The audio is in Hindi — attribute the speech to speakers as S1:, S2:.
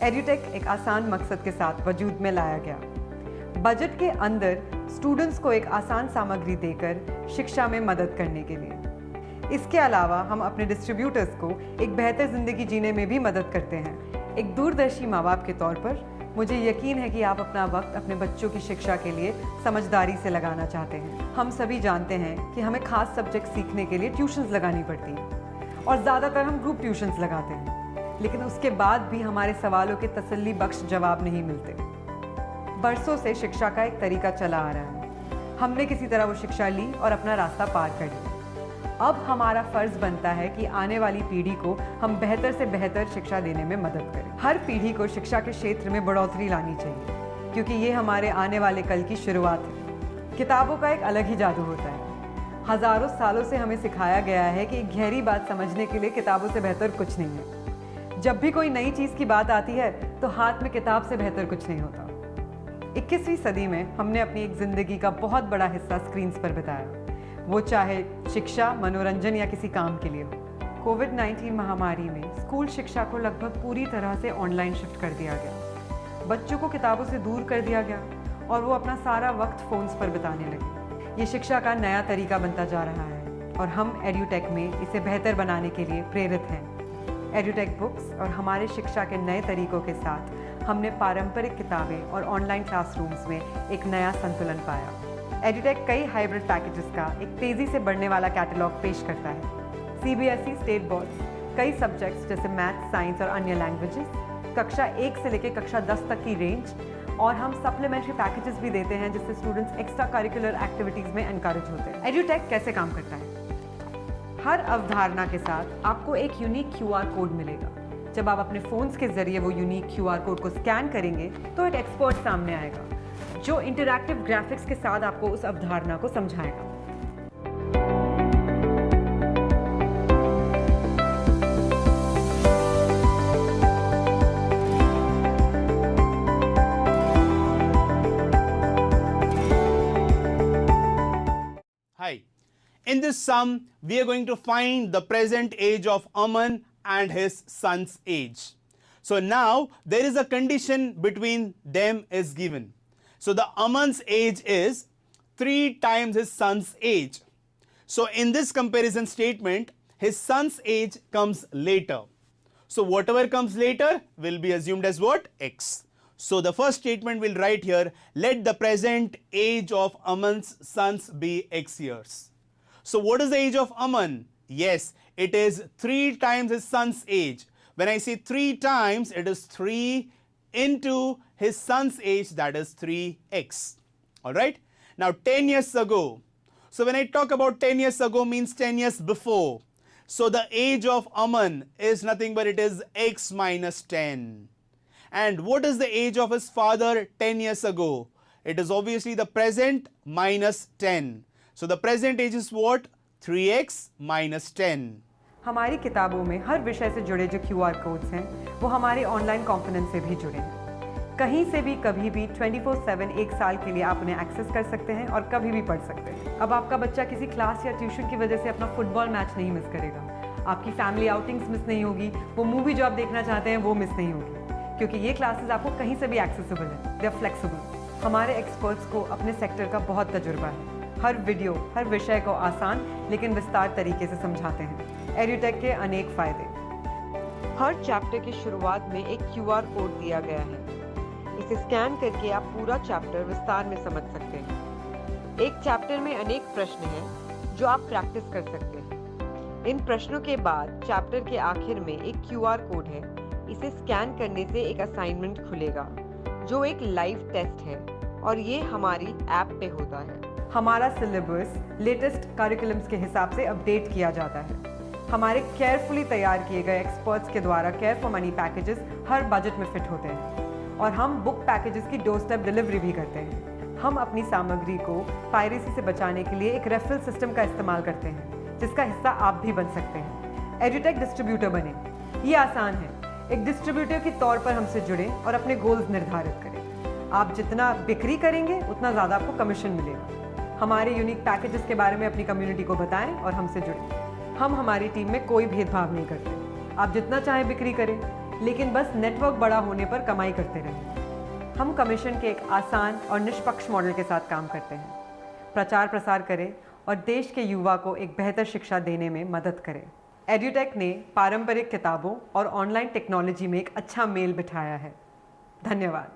S1: एड्यूटेक एक आसान मकसद के साथ वजूद में लाया गया। बजट के अंदर स्टूडेंट्स को एक आसान सामग्री देकर शिक्षा में मदद करने के लिए। इसके अलावा हम अपने डिस्ट्रीब्यूटर्स को एक बेहतर ज़िंदगी जीने में भी मदद करते हैं। एक दूरदर्शी माँ बाप के तौर पर मुझे यकीन है कि आप अपना वक्त अपने बच्चों की शिक्षा के लिए समझदारी से लगाना चाहते हैं। हम सभी जानते हैं कि हमें खास सब्जेक्ट सीखने के लिए ट्यूशन्स लगानी पड़ती हैं और ज़्यादातर हम ग्रुप ट्यूशन्स लगाते हैं, लेकिन उसके बाद भी हमारे सवालों के तसल्ली बख्श जवाब नहीं मिलते। बरसों से शिक्षा का एक तरीका चला आ रहा है। हमने किसी तरह वो शिक्षा ली और अपना रास्ता पार कर लिया। अब हमारा फर्ज बनता है कि आने वाली पीढ़ी को हम बेहतर से बेहतर शिक्षा देने में मदद करें। हर पीढ़ी को शिक्षा के क्षेत्र में बढ़ोतरी लानी चाहिए, क्योंकि ये हमारे आने वाले कल की शुरुआत है। किताबों का एक अलग ही जादू होता है। हजारों सालों से हमें सिखाया गया है कि एक गहरी बात समझने के लिए किताबों से बेहतर कुछ नहीं है। जब भी कोई नई चीज़ की बात आती है तो हाथ में किताब से बेहतर कुछ नहीं होता। 21वीं सदी में हमने अपनी एक ज़िंदगी का बहुत बड़ा हिस्सा स्क्रीन्स पर बिताया, वो चाहे शिक्षा, मनोरंजन या किसी काम के लिए हो। कोविड-19 महामारी में स्कूल शिक्षा को लगभग पूरी तरह से ऑनलाइन शिफ्ट कर दिया गया। बच्चों को किताबों से दूर कर दिया गया और वो अपना सारा वक्त फ़ोन्स पर बिताने लगे। ये शिक्षा का नया तरीका बनता जा रहा है और हम एड्यूटेक में इसे बेहतर बनाने के लिए प्रेरित हैं। एड्यूटेक बुक्स और हमारे शिक्षा के नए तरीकों के साथ हमने पारंपरिक किताबें और ऑनलाइन क्लासरूम्स में एक नया संतुलन पाया। एड्यूटेक कई हाइब्रिड पैकेजेस का एक तेज़ी से बढ़ने वाला कैटलॉग पेश करता है। CBSE स्टेट बोर्ड्स, कई सब्जेक्ट्स जैसे मैथ, साइंस और अन्य लैंग्वेजेस, कक्षा 1 से लेकर कक्षा 10 तक की रेंज, और हम सप्लीमेंट्री पैकेजेस भी देते हैं जिससे स्टूडेंट्स एक्स्ट्रा करिकुलर एक्टिविटीज़ में एनकरेज होते हैं। एड्यूटेक कैसे काम करता है? हर अवधारणा के साथ आपको एक यूनिक QR कोड मिलेगा। जब आप अपने फ़ोन्स के ज़रिए वो यूनिक QR कोड को स्कैन करेंगे तो एक एक्सपर्ट सामने आएगा जो इंटरैक्टिव ग्राफिक्स के साथ आपको उस अवधारणा को समझाएगा।
S2: Hi. In this sum, we are going to find the present age of Aman and his son's age. So now there is a condition between them is given. So the Aman's age is 3 times his son's age. So in this comparison statement, his son's age comes later. So whatever comes later will be assumed as what? X. So the first statement will write here, let the present age of Aman's sons be X years. So what is the age of Aman? Yes, it is 3 times his son's age. When I say 3 times, it is 3 into his son's age, that is 3x. Alright. Now 10 years ago. So when I talk about 10 years ago means 10 years before. So the age of Aman is nothing but it is x minus 10. And what is the age of his father 10 years ago? It is obviously the present minus 10. So the present age is what? 3x minus 10.
S1: हमारी किताबों में हर विषय से जुड़े जो QR कोड्स हैं वो हमारे ऑनलाइन कंपोनेंट से भी जुड़े हैं। कहीं से भी कभी भी 24/7 एक साल के लिए आप उन्हें एक्सेस कर सकते हैं और कभी भी पढ़ सकते हैं। अब आपका बच्चा किसी क्लास या ट्यूशन की वजह से अपना फुटबॉल मैच नहीं मिस करेगा, आपकी फैमिली आउटिंग्स मिस नहीं होगी, वो मूवी जो आप देखना चाहते हैं वो मिस नहीं होगी, क्योंकि ये क्लासेस आपको कहीं से भी एक्सेसिबल है। They are flexible. हमारे एक्सपर्ट्स को अपने सेक्टर का बहुत तजुर्बा है। हर वीडियो, हर विषय को आसान लेकिन विस्तार तरीके से समझाते हैं। एड्यूटेक के अनेक फ़ायदे। हर चैप्टर की शुरुआत में एक QR कोड दिया गया है। इसे स्कैन करके आप पूरा चैप्टर विस्तार में समझ सकते हैं। एक चैप्टर में अनेक प्रश्न हैं जो आप प्रैक्टिस कर सकते हैं। इन प्रश्नों के बाद चैप्टर के आखिर में एक QR कोड है। इसे स्कैन करने से एक असाइनमेंट खुलेगा जो एक लाइव टेस्ट है और ये हमारी ऐप पे होता है। हमारा सिलेबस लेटेस्ट करिकुलम्स के हिसाब से अपडेट किया जाता है। हमारे केयरफुली तैयार किए गए एक्सपर्ट्स के द्वारा care for money packages her budget में फिट होते हैं और हम बुक पैकेजेस की डोर स्टेप डिलीवरी भी करते हैं। हम अपनी सामग्री को पायरेसी से बचाने के लिए एक रेफरल सिस्टम का इस्तेमाल करते हैं जिसका हिस्सा आप भी बन सकते हैं। एड्यूटेक डिस्ट्रीब्यूटर बने। ये आसान है। एक डिस्ट्रीब्यूटर के तौर पर हमसे जुड़ें और अपने गोल्स निर्धारित करें। आप जितना बिक्री करेंगे उतना ज़्यादा आपको कमीशन मिलेगा। हमारे यूनिक पैकेजेस के बारे में अपनी कम्युनिटी को बताएं और हमसे जुड़ें। हम हमारी टीम में कोई भेदभाव नहीं करते। आप जितना चाहें बिक्री करें, लेकिन बस नेटवर्क बड़ा होने पर कमाई करते रहें। हम कमीशन के एक आसान और निष्पक्ष मॉडल के साथ काम करते हैं। प्रचार प्रसार करें और देश के युवा को एक बेहतर शिक्षा देने में मदद करें। एड्यूटेक ने पारंपरिक किताबों और ऑनलाइन टेक्नोलॉजी में एक अच्छा मेल बिठाया है। धन्यवाद।